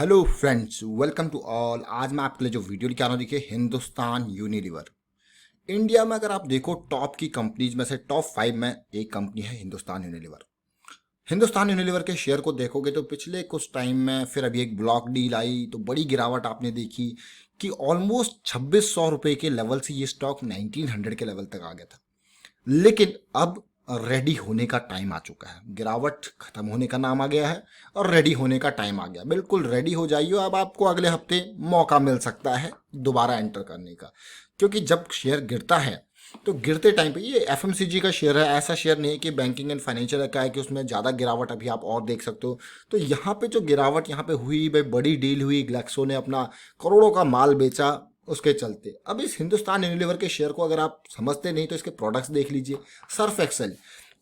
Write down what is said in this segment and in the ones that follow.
Hello friends, welcome to all. आज मैं आपके लिए जो वीडियो लेके आ रहा हूँ, देखिए, हिंदुस्तान यूनिलीवर। इंडिया में अगर आप देखो टॉप की कंपनीज में से टॉप 5 में एक कंपनी है हिंदुस्तान यूनिलीवर। हिंदुस्तान यूनिलीवर के शेयर को देखोगे तो पिछले कुछ टाइम में फिर अभी एक ब्लॉक डील आई तो बड़ी गिरावट आपने देखी कि ऑलमोस्ट 2600 रुपए के लेवल से ये स्टॉक 1900 के लेवल तक आ गया था। लेकिन अब रेडी होने का टाइम आ चुका है। गिरावट खत्म होने का नाम आ गया है और रेडी होने का टाइम आ गया। बिल्कुल रेडी हो जाइए। अब आपको अगले हफ्ते मौका मिल सकता है दोबारा एंटर करने का, क्योंकि जब शेयर गिरता है तो गिरते टाइम पे, ये एफएमसीजी का शेयर है, ऐसा शेयर नहीं है कि बैंकिंग एंड फाइनेंशियल का है कि उसमें ज़्यादा गिरावट अभी आप और देख सकते हो। तो यहाँ पे जो गिरावट यहाँ पे हुई भाई, बड़ी डील हुई, ग्लैक्सो ने अपना करोड़ों का माल बेचा उसके चलते। अब इस हिंदुस्तान यूनिलीवर के शेयर को अगर आप समझते नहीं तो इसके प्रोडक्ट्स देख लीजिए। सर्फ एक्सेल,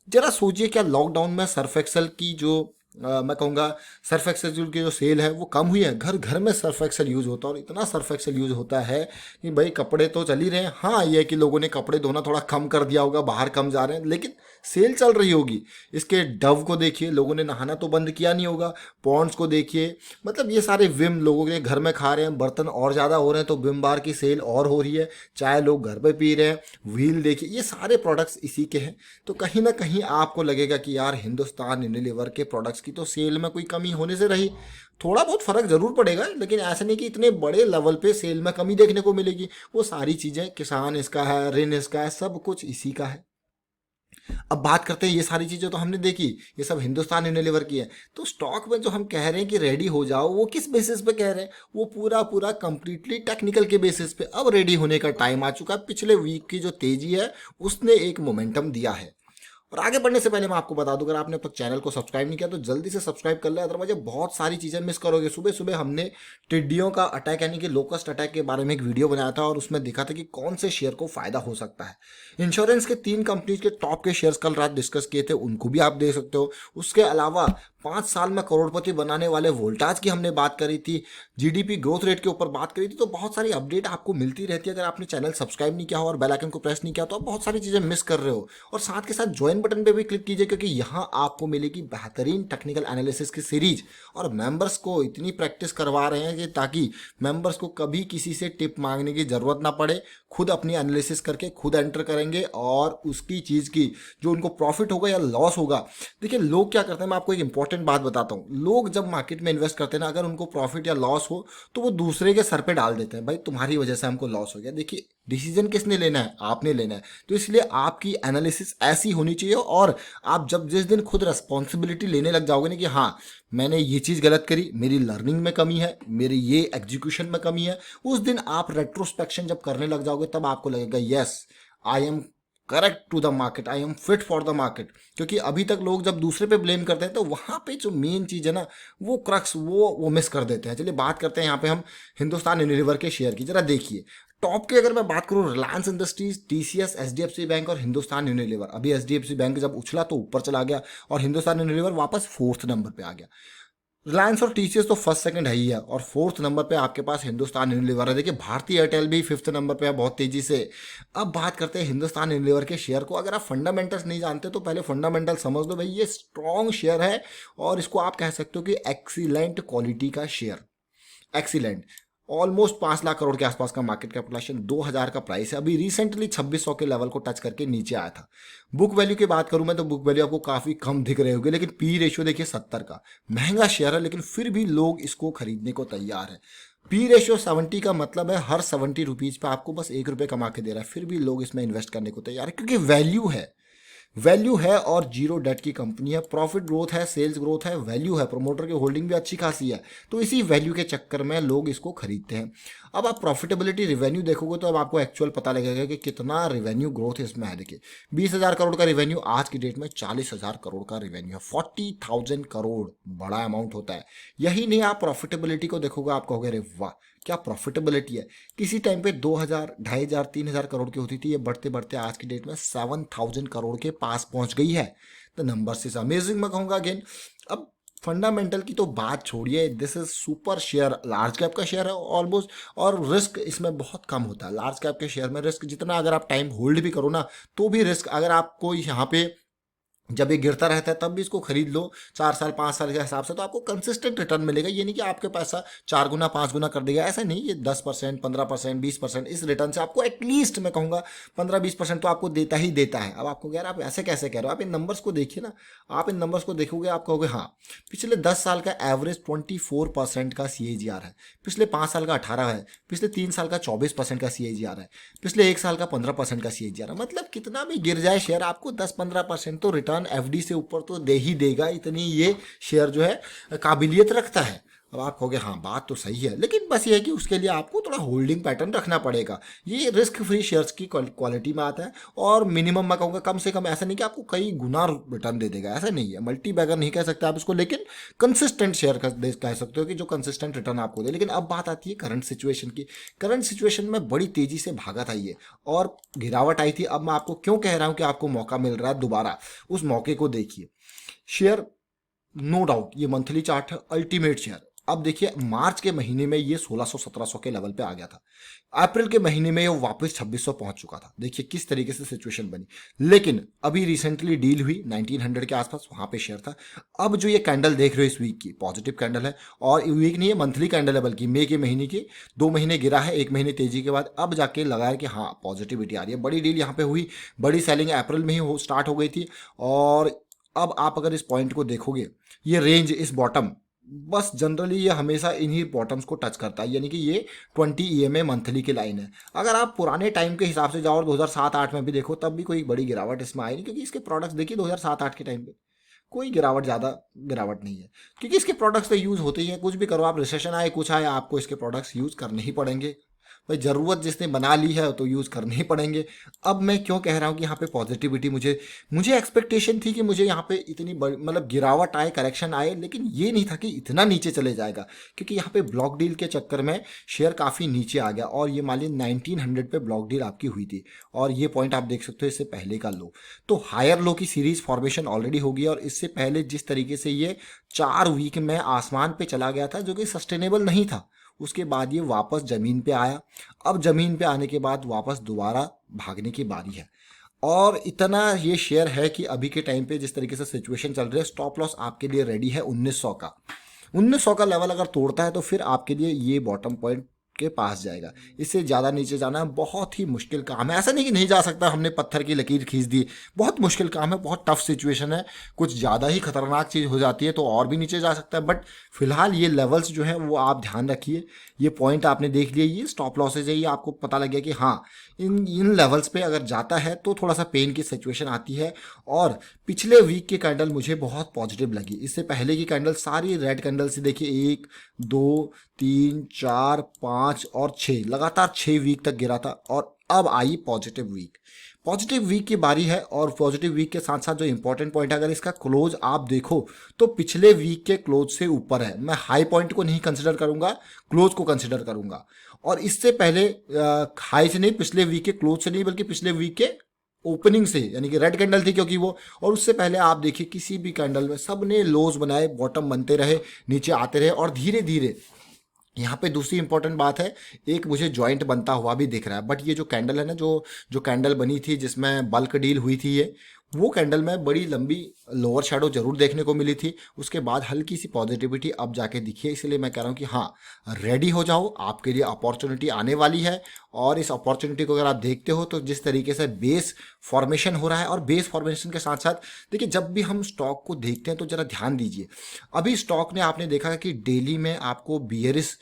जरा सोचिए क्या लॉकडाउन में सर्फ एक्सेल की जो मैं कहूँगा सर्फ एक्सेल की जो सेल है वो कम हुई है। घर घर में सर्फ एक्सेल यूज़ होता है और इतना सर्फ एक्सेल यूज़ होता है कि भाई कपड़े तो चल ही रहे हैं। हाँ, ये है कि लोगों ने कपड़े धोना थोड़ा कम कर दिया होगा, बाहर कम जा रहे हैं, लेकिन सेल चल रही होगी। इसके डव को देखिए, लोगों ने नहाना तो बंद किया नहीं होगा। पॉन्ड्स को देखिए, मतलब ये सारे विम लोगों के घर में खा रहे हैं, बर्तन और ज़्यादा हो रहे हैं तो विम बार की सेल और हो रही है। चाय लोग घर पे पी रहे हैं। व्हील देखिए, ये सारे प्रोडक्ट्स इसी के हैं। तो कहीं ना कहीं आपको लगेगा कि यार हिंदुस्तान यूनिलीवर के प्रोडक्ट्स की तो सेल में कोई कमी होने से रही। थोड़ा बहुत फर्क जरूर पड़ेगा, लेकिन ऐसा नहीं कि इतने बड़े लेवल पे सेल में कमी देखने को मिलेगी। वो सारी चीजें, किसान इसका है, रिन इसका है, सब कुछ इसी का है। अब बात करते हैं, ये सारी चीजें तो हमने देखी, ये सब हिंदुस्तान यूनिलीवर की है। तो स्टॉक में जो हम कह रहे हैं कि रेडी हो जाओ, वो किस बेसिस पे कह रहे हैं? वो पूरा पूरा कंप्लीटली टेक्निकल के बेसिस पे। अब रेडी होने का टाइम आ चुका है। पिछले वीक की जो तेजी है उसने एक मोमेंटम दिया है। और आगे बढ़ने से पहले मैं आपको बता दूं, अगर आपने अब तक चैनल को सब्सक्राइब नहीं किया तो जल्दी से सब्सक्राइब कर ले, अदरवाइज बहुत सारी चीजें मिस करोगे। सुबह सुबह हमने टिड्डियों का अटैक यानी कि लोकस्ट अटैक के बारे में एक वीडियो बनाया था और उसमें देखा था कि कौन से शेयर को फायदा हो सकता है। इंश्योरेंस के 3 कंपनीज के टॉप के शेयर्स कल रात डिस्कस किए थे, उनको भी आप देख सकते हो। उसके अलावा 5 साल में करोड़पति बनाने वाले वोल्टाज की हमने बात करी थी, जीडीपी ग्रोथ रेट के ऊपर बात करी थी। तो बहुत सारी अपडेट आपको मिलती रहती है। अगर आपने चैनल सब्सक्राइब नहीं किया हो और बेल आइकन को प्रेस नहीं किया तो आप बहुत सारी चीजें मिस कर रहे हो। और साथ के साथ ज्वाइन बटन पे भी क्लिक कीजिए, क्योंकि यहाँ आपको मिलेगी बेहतरीन टेक्निकल एनालिसिस की सीरीज। और मेंबर्स को इतनी प्रैक्टिस करवा रहे हैं कि ताकि मेंबर्स को कभी किसी से टिप मांगने की जरूरत ना पड़े। खुद अपनी एनालिसिस करके खुद एंटर करेंगे और उसकी चीज की जो उनको प्रॉफिट होगा या लॉस होगा। देखिए, लोग क्या करते हैं, मैं आपको एक इंपॉर्टेंट बात बताता हूँ। लोग जब मार्केट में इन्वेस्ट करते हैं ना, अगर उनको प्रॉफिट या लॉस हो तो वो दूसरे के सर पे डाल देते हैं, भाई तुम्हारी वजह से हमको लॉस हो गया। देखिए, डिसीजन किसने लेना है? आपने लेना है। तो इसलिए आपकी एनालिसिस ऐसी होनी चाहिए। और आप जब जिस दिन खुद रेस्पॉन्सिबिलिटी लेने लग जाओगे ना कि हाँ मैंने ये चीज़ गलत करी, मेरी लर्निंग में कमी है, मेरी ये एग्जीक्यूशन में कमी है, उस दिन आप रेट्रोस्पेक्शन जब करने लग जाओगे तब आपको लगेगा yes, I am correct to the market, I am fit for the market. क्योंकि अभी तक लोग जब दूसरे पे ब्लेम करते हैं तो वहां पे जो मेन चीज है ना, वो क्रक्स वो मिस कर देते हैं। चलिए बात करते हैं यहाँ पे हम हिंदुस्तान यूनिलीवर के शेयर की। जरा देखिए टॉप की अगर मैं बात करूं, Reliance industries, TCS, HDFC bank और हिंदुस्तान यूनिलीवर। अभी एचडीएफसी बैंक जब उछला तो ऊपर चला गया और हिंदुस्तान यूनिलीवर वापस 4th नंबर पे आ गया। रिलायंस और टीसीएस तो फर्स्ट सेकंड है ही है और 4th नंबर पे आपके पास हिंदुस्तान यूनिलीवर है। देखिए, भारतीय एयरटेल भी 5th नंबर पे है बहुत तेजी से। अब बात करते हैं हिंदुस्तान यूनिलीवर के शेयर को। अगर आप फंडामेंटल्स नहीं जानते तो पहले फंडामेंटल समझ लो भाई, ये स्ट्रॉन्ग शेयर है और इसको आप कह सकते हो कि एक्सीलेंट क्वालिटी का share. Excellent, almost 5 lakh crore के आसपास का मार्केट कैपिटलाइजेशन, 2000 का प्राइस है। अभी रिसेंटली 2600 के लेवल को टच करके नीचे आया था। बुक वैल्यू की बात करूं मैं तो बुक वैल्यू आपको काफी कम दिख रहे होंगे, लेकिन पी रेशियो देखिए 70 का। महंगा शेयर है लेकिन फिर भी लोग इसको खरीदने को तैयार है। पी रेशियो 70 का मतलब है हर 70 रुपीज पे आपको बस 1 रुपये कमा के दे रहा है, फिर भी लोग इसमें इन्वेस्ट करने को तैयार है क्योंकि वैल्यू है। वैल्यू है और जीरो डेट की कंपनी है, प्रॉफिट ग्रोथ है, सेल्स ग्रोथ है, वैल्यू है, प्रमोटर की होल्डिंग भी अच्छी खासी है। तो इसी वैल्यू के चक्कर में लोग इसको खरीदते हैं। अब आप प्रॉफिटेबिलिटी रिवेन्यू देखोगे तो अब आपको एक्चुअल पता लगेगा कि कितना रिवेन्यू ग्रोथ इसमें है। देखिए, 20,000 करोड़ का रिवेन्यू आज की डेट में 40,000 करोड़ का रिवेन्यू है। 40,000 करोड़ बड़ा अमाउंट होता है। यही नहीं, आप प्रॉफिटेबिलिटी को देखोगे आप कहोगे अरे वाह क्या प्रॉफिटेबिलिटी है। किसी टाइम पे 2,000, 2,500, 3,000 करोड़ की होती थी, ये बढ़ते बढ़ते आज की डेट में 7,000 करोड़ के पास पहुंच गई है। द नंबर्स इज अमेजिंग, मैं कहूंगा अगेन। अब फंडामेंटल की तो बात छोड़िए, this is super share, large cap का शेयर है ऑलमोस्ट, और रिस्क इसमें बहुत कम होता है। लार्ज कैप के शेयर में रिस्क जितना, अगर आप टाइम होल्ड भी करो ना तो भी रिस्क, अगर आपको यहाँ पे जब ये गिरता रहता है तब भी इसको खरीद लो 4 साल 5 साल के हिसाब से, तो आपको कंसिस्टेंट रिटर्न मिलेगा। ये नहीं कि आपके पैसा 4 गुना 5 गुना कर देगा, ऐसा नहीं। ये 10%, 15%, 20% इस रिटर्न से आपको एटलीस्ट मैं कहूँगा 15-20% तो आपको देता ही देता है। अब आपको यार आप ऐसे कैसे कह रहे हो, आप इन नंबर्स को देखिए ना। आप इन नंबर्स को देखोगे, आप कहोगे हाँ पिछले 10 साल का एवरेज 24% का CAGR है, पिछले 5 साल का 18 है, पिछले 3 साल का 24% का CAGR है, पिछले 1 साल का 15% का CAGR है। मतलब कितना भी गिर जाए शेयर, आपको 10-15% तो रिटर्न FD से ऊपर तो दे ही देगा। इतनी ये शेयर जो है काबिलियत रखता है। अब आप कहोगे हाँ बात तो सही है, लेकिन बस ये है कि उसके लिए आपको थोड़ा होल्डिंग पैटर्न रखना पड़ेगा। ये रिस्क फ्री शेयर्स की क्वालिटी में आता है। और मिनिमम मैं कहूँगा कम से कम, ऐसा नहीं कि आपको कई गुना रिटर्न दे देगा, ऐसा नहीं है। मल्टी बैगर नहीं कह सकते आप इसको, लेकिन कंसिस्टेंट शेयर कह सकते हो कि जो कंसिस्टेंट रिटर्न आपको दे। लेकिन अब बात आती है करंट सिचुएशन की। करंट सिचुएशन में बड़ी तेजी से भागा था ये और गिरावट आई थी। अब मैं आपको क्यों कह रहा हूँ कि आपको मौका मिल रहा है दोबारा, उस मौके को देखिए। शेयर नो डाउट ये मंथली चार्ट है, अल्टीमेट शेयर। अब देखिए मार्च के महीने में ये 1600-1700 के लेवल पे आ गया था। अप्रैल के महीने में ये वापस 2600 पहुंच चुका था। देखिए किस तरीके से सिचुएशन बनी। लेकिन अभी रिसेंटली डील हुई 1900 के आसपास, वहां पे शेयर था। अब जो ये कैंडल देख रहे हो इस वीक की पॉजिटिव कैंडल है, और वीक नहीं है मंथली कैंडल है, बल्कि मई के महीने की 2 महीने गिरा है, 1 महीने तेजी के बाद अब जाके लगा है कि हाँ पॉजिटिविटी आ रही है। बड़ी डील यहाँ पे हुई, बड़ी सेलिंग अप्रैल में ही स्टार्ट हो गई थी। और अब आप अगर इस पॉइंट को देखोगे, ये रेंज इस बॉटम, बस जनरली ये हमेशा इन्हीं बॉटम्स को टच करता है, यानी कि ये 20 EMA मंथली की लाइन है। अगर आप पुराने टाइम के हिसाब से जाओ और 2007-8 में भी देखो, तब भी कोई बड़ी गिरावट इसमें आई नहीं, क्योंकि इसके प्रोडक्ट्स देखिए 2007-8 के टाइम पे कोई गिरावट, ज़्यादा गिरावट नहीं है, क्योंकि इसके प्रोडक्ट्स तो यूज़ होते ही हैं। कुछ भी करो आप, रिसेशन आए कुछ आए, आपको इसके प्रोडक्ट्स यूज़ करने ही पड़ेंगे। भाई ज़रूरत जिसने बना ली है तो यूज़ करने ही पड़ेंगे। अब मैं क्यों कह रहा हूँ कि यहाँ पे पॉजिटिविटी, मुझे एक्सपेक्टेशन थी कि मुझे यहाँ पे इतनी मतलब गिरावट आए, करेक्शन आए, लेकिन ये नहीं था कि इतना नीचे चले जाएगा। क्योंकि यहाँ पे ब्लॉक डील के चक्कर में शेयर काफ़ी नीचे आ गया, और ये मान लीजिए 1900 पे ब्लॉक डील आपकी हुई थी, और ये पॉइंट आप देख सकते हो इससे पहले का लो। तो हायर लो की सीरीज फॉर्मेशन ऑलरेडी हो गई, और इससे पहले जिस तरीके से ये 4 वीक में आसमान पे चला गया था, जो कि सस्टेनेबल नहीं था, उसके बाद ये वापस ज़मीन पे आया। अब ज़मीन पे आने के बाद वापस दोबारा भागने की बारी है। और इतना ये शेयर है कि अभी के टाइम पे जिस तरीके से सिचुएशन चल रही है, स्टॉप लॉस आपके लिए रेडी है 1900 का। 1900 का लेवल अगर तोड़ता है तो फिर आपके लिए ये बॉटम पॉइंट के पास जाएगा। इससे ज़्यादा नीचे जाना बहुत ही मुश्किल काम है। ऐसा नहीं कि नहीं जा सकता, हमने पत्थर की लकीर खींच दी, बहुत मुश्किल काम है, बहुत टफ सिचुएशन है। कुछ ज़्यादा ही खतरनाक चीज़ हो जाती है तो और भी नीचे जा सकता है। बट फिलहाल ये लेवल्स जो हैं वो आप ध्यान रखिए। ये पॉइंट आपने देख लिया, ये स्टॉप लॉसेज है, ये आपको पता लग गया कि हाँ इन लेवल्स पे अगर जाता है तो थोड़ा सा पेन की सिचुएशन आती है। और पिछले वीक की कैंडल मुझे बहुत पॉजिटिव लगी। इससे पहले की कैंडल सारी रेड कैंडल से देखिए, 1 2 3 4 5 और 6, लगातार 6 वीक तक गिरा था, और अब आई पॉजिटिव वीक। पॉजिटिव वीक की बारी है, और पॉजिटिव वीक के साथ साथ जो इंपॉर्टेंट पॉइंट है, अगर इसका क्लोज आप देखो तो पिछले वीक के क्लोज से ऊपर है। मैं हाई पॉइंट को नहीं कंसिडर करूंगा, क्लोज को कंसिडर करूंगा। और इससे पहले हाई से नहीं, पिछले वीक के क्लोज से नहीं, बल्कि पिछले वीक के ओपनिंग से, यानी कि रेड कैंडल थी क्योंकि वो। और उससे पहले आप देखिए किसी भी कैंडल में सब ने लोज बनाए, बॉटम बनते रहे, नीचे आते रहे, और धीरे धीरे यहाँ पे दूसरी इंपॉर्टेंट बात है, एक मुझे जॉइंट बनता हुआ भी दिख रहा है। बट ये जो कैंडल है ना, जो जो कैंडल बनी थी जिसमें बल्क डील हुई थी, ये वो कैंडल में बड़ी लंबी लोअर शैडो जरूर देखने को मिली थी। उसके बाद हल्की सी पॉजिटिविटी अब जाके दिखी है। इसलिए मैं कह रहा हूँ कि हाँ रेडी हो जाओ, आपके लिए अपॉर्चुनिटी आने वाली है। और इस अपॉर्चुनिटी को अगर आप देखते हो तो जिस तरीके से बेस फॉर्मेशन हो रहा है, और बेस फॉर्मेशन के साथ साथ देखिए, जब भी हम स्टॉक को देखते हैं तो जरा ध्यान दीजिए। अभी स्टॉक ने, आपने देखा कि डेली में आपको बियरिश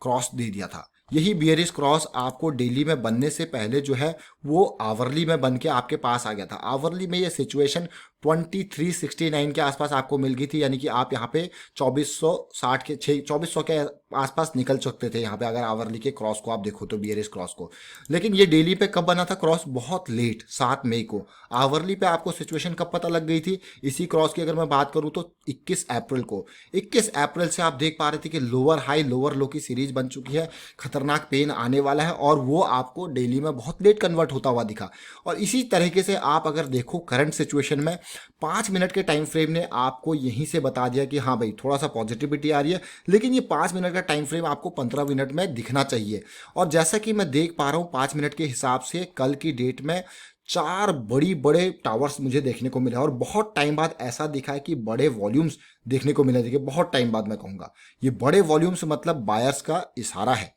क्रॉस दे दिया था। यही बियरिश क्रॉस आपको डेली में बनने से पहले जो है वो आवरली में बन के आपके पास आ गया था। आवरली में ये सिचुएशन 2369 के आसपास आपको मिल गई थी, यानी कि आप यहाँ पे 2460 के 2400 के आसपास निकल सकते थे यहाँ पे, अगर आवरली के क्रॉस को आप देखो तो, बियरिश क्रॉस को। लेकिन ये डेली पे कब बना था क्रॉस? बहुत लेट, 7 मई को। आवरली पे आपको सिचुएशन कब पता लग गई थी इसी क्रॉस की अगर मैं बात करूँ तो? 21 अप्रैल को। 21 अप्रैल से आप देख पा रहे थे कि लोअर हाई लोअर लो की सीरीज बन चुकी है, खतरनाक पेन आने वाला है, और वो आपको डेली में बहुत लेट कन्वर्ट होता हुआ दिखा। और इसी तरीके से आप अगर देखो करंट सिचुएशन में, 5 मिनट के टाइम फ्रेम ने आपको यहीं से बता दिया कि हाँ भाई थोड़ा सा पॉजिटिविटी आ रही है। लेकिन ये 5 मिनट का टाइम फ्रेम आपको 15 मिनट में दिखना चाहिए। और जैसा कि मैं देख पा रहा हूँ 5 मिनट के हिसाब से कल की डेट में 4 बड़ी बड़े टावर्स मुझे देखने को मिले और बहुत टाइम बाद ऐसा दिखा है कि बड़े वॉल्यूम्स देखने को मिले। देखिए बहुत टाइम बाद मैं कहूँगा, ये बड़े वॉल्यूम्स मतलब बायर्स का इशारा है,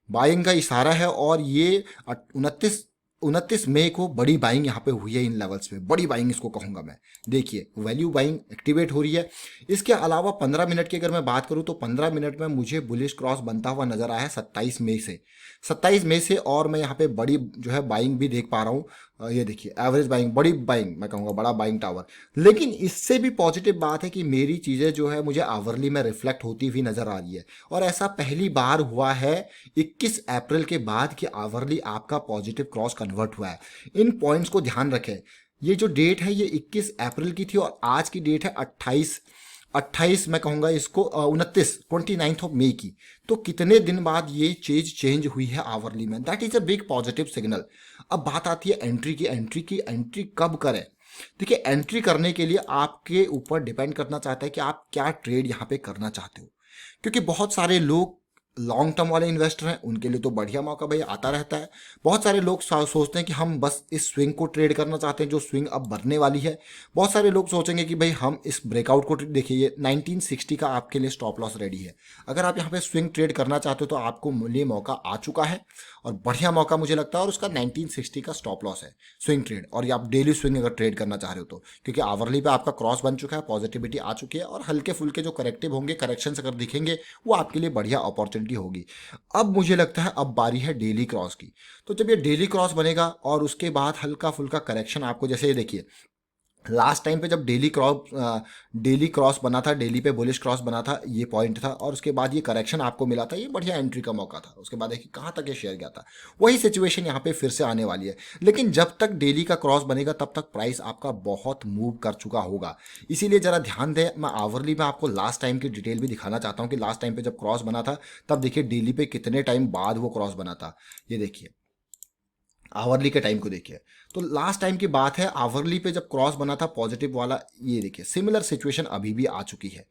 बाइंग का इशारा है। और ये 29 मई को बड़ी बाइंग यहाँ पे हुई है इन लेवल्स पे, बड़ी बाइंग इसको कहूँगा मैं। देखिए वैल्यू बाइंग एक्टिवेट हो रही है। इसके अलावा 15 मिनट की अगर मैं बात करूँ तो 15 मिनट में मुझे बुलिश क्रॉस बनता हुआ नजर आया है 27 मई से। और मैं यहाँ पे बड़ी जो है बाइंग भी देख पा रहा हूँ। ये देखिए एवरेज बाइंग, बड़ी बाइंग मैं कहूँगा, बड़ा बाइंग टावर। लेकिन इससे भी पॉजिटिव बात है कि मेरी चीज़ें जो है मुझे आवरली में रिफ्लेक्ट होती हुई नजर आ रही है। और ऐसा पहली बार हुआ है 21 अप्रैल के बाद कि आवरली आपका पॉजिटिव क्रॉस कन्वर्ट हुआ है। इन पॉइंट्स को ध्यान रखें। ये जो डेट है ये 21 अप्रैल की थी और आज की डेट है 28 मैं कहूँगा इसको 29 की। तो कितने दिन बाद ये चीज चेंज हुई है आवरली में, that is a big positive signal. अब बात आती है एंट्री कब करें। देखिए एंट्री करने के लिए आपके ऊपर डिपेंड करना चाहता है कि आप क्या ट्रेड यहाँ पे करना चाहते हो। क्योंकि बहुत सारे लोग लॉन्ग टर्म वाले इन्वेस्टर हैं, उनके लिए तो बढ़िया मौका भाई आता रहता है। बहुत सारे लोग सोचते हैं कि हम बस इस स्विंग को ट्रेड करना चाहते हैं जो स्विंग अब बनने वाली है। बहुत सारे लोग सोचेंगे कि भाई हम इस ब्रेकआउट को देखिए, ये 1960 का आपके लिए स्टॉप लॉस रेडी है। अगर आप यहाँ पे स्विंग ट्रेड करना चाहते हो तो आपको लिए मौका आ चुका है और बढ़िया मौका मुझे लगता है। और उसका 1960 का स्टॉप लॉस है स्विंग ट्रेड। और ये आप डेली स्विंग अगर ट्रेड करना चाह रहे हो तो, क्योंकि आवरली पे आपका क्रॉस बन चुका है, पॉजिटिविटी आ चुकी है और हल्के फुल्के जो करेक्टिव होंगे, करेक्शन अगर दिखेंगे, वो आपके लिए बढ़िया अपॉर्चुनिटी होगी। अब मुझे लगता है अब बारी है डेली क्रॉस की। तो जब ये डेली क्रॉस बनेगा और उसके बाद हल्का फुल्का करेक्शन आपको, जैसे ये देखिए लास्ट टाइम पे जब डेली क्रॉस बना था, डेली पे बुलिश क्रॉस बना था, ये पॉइंट था और उसके बाद ये करेक्शन आपको मिला था, ये बढ़िया एंट्री का मौका था। उसके बाद देखिए कहाँ तक ये शेयर गया था। वही सिचुएशन यहाँ पे फिर से आने वाली है। लेकिन जब तक डेली का क्रॉस बनेगा तब तक प्राइस आपका बहुत मूव कर चुका होगा। इसीलिए जरा ध्यान दें। मैं आवरली में आपको लास्ट टाइम की डिटेल भी दिखाना चाहता हूँ कि लास्ट टाइम पे जब क्रॉस बना था तब देखिए डेली पे कितने टाइम बाद वो क्रॉस बना था। ये देखिए आवरली के टाइम को देखिए, तो लास्ट टाइम की बात है, आवरली पे जब क्रॉस बना था पॉजिटिव वाला, ये देखिए सिमिलर सिचुएशन अभी भी आ चुकी है।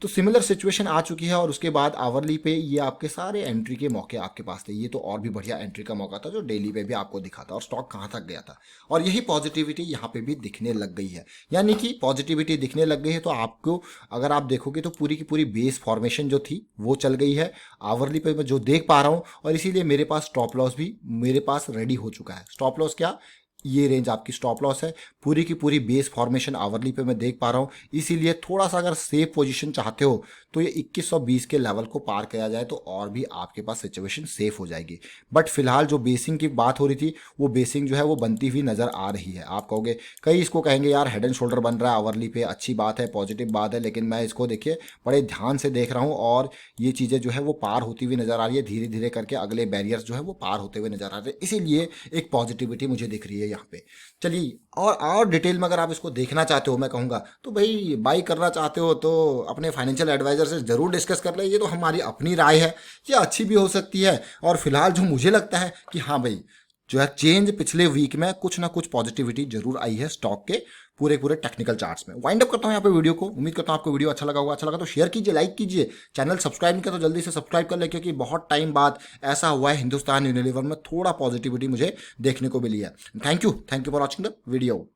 तो सिमिलर सिचुएशन आ चुकी है और उसके बाद आवरली पे ये आपके सारे एंट्री के मौके आपके पास थे। ये तो और भी बढ़िया एंट्री का मौका था जो डेली पे भी आपको दिखा था और स्टॉक कहाँ तक गया था। और यही पॉजिटिविटी यहाँ पे भी दिखने लग गई है। यानी कि पॉजिटिविटी दिखने लग गई है तो आपको अगर आप देखोगे तो पूरी की पूरी बेस फॉर्मेशन जो थी वो चल गई है आवरली पे, मैं जो देख पा रहा हूँ। और इसीलिए मेरे पास स्टॉप लॉस भी मेरे पास रेडी हो चुका है। स्टॉप लॉस क्या, ये रेंज आपकी स्टॉप लॉस है। पूरी की पूरी बेस फॉर्मेशन आवरली पे मैं देख पा रहा हूँ। इसीलिए थोड़ा सा अगर सेफ पोजीशन चाहते हो तो ये 2120 के लेवल को पार किया जाए तो और भी आपके पास सिचुएशन सेफ हो जाएगी। बट फिलहाल जो बेसिंग की बात हो रही थी वो बेसिंग जो है वो बनती हुई नजर आ रही है। आप कहोगे, कई इसको कहेंगे यार हेड एंड शोल्डर बन रहा है आवरली पे, अच्छी बात है, पॉजिटिव बात है, लेकिन मैं इसको देखिए बड़े ध्यान से देख रहा हूँ और ये चीज़ें जो है वो पार होती हुई नजर आ रही है। धीरे धीरे करके अगले बैरियर्स जो है वो पार होते हुए नजर आ रहे हैं। इसीलिए एक पॉजिटिविटी मुझे दिख रही है यहाँ पे। चलिए और डिटेल में अगर आप इसको देखना चाहते हो, मैं कहूँगा तो भाई बाई करना चाहते हो तो अपने फाइनेंशियल एडवाइजर से ज़रूर डिस्कस कर ले। ये तो हमारी अपनी राय है, ये अच्छी भी हो सकती है। और फिलहाल जो मुझे लगता है कि हाँ भाई जो है चेंज पिछले वीक में कुछ ना कुछ पॉजिटिविटी जरूर आई है स्टॉक के पूरे पूरे टेक्निकल चार्ट्स में। वाइंड अप करता हूं यहाँ पे वीडियो को। उम्मीद करता हूं आपको वीडियो अच्छा लगा होगा। अच्छा लगा तो शेयर कीजिए, लाइक कीजिए। चैनल सब्सक्राइब नहीं किया तो जल्दी से सब्सक्राइब कर ले, क्योंकि बहुत टाइम बाद ऐसा हुआ है हिंदुस्तान यूनिलीवर में थोड़ा पॉजिटिविटी मुझे देखने को मिली है। Thank you for watching the video.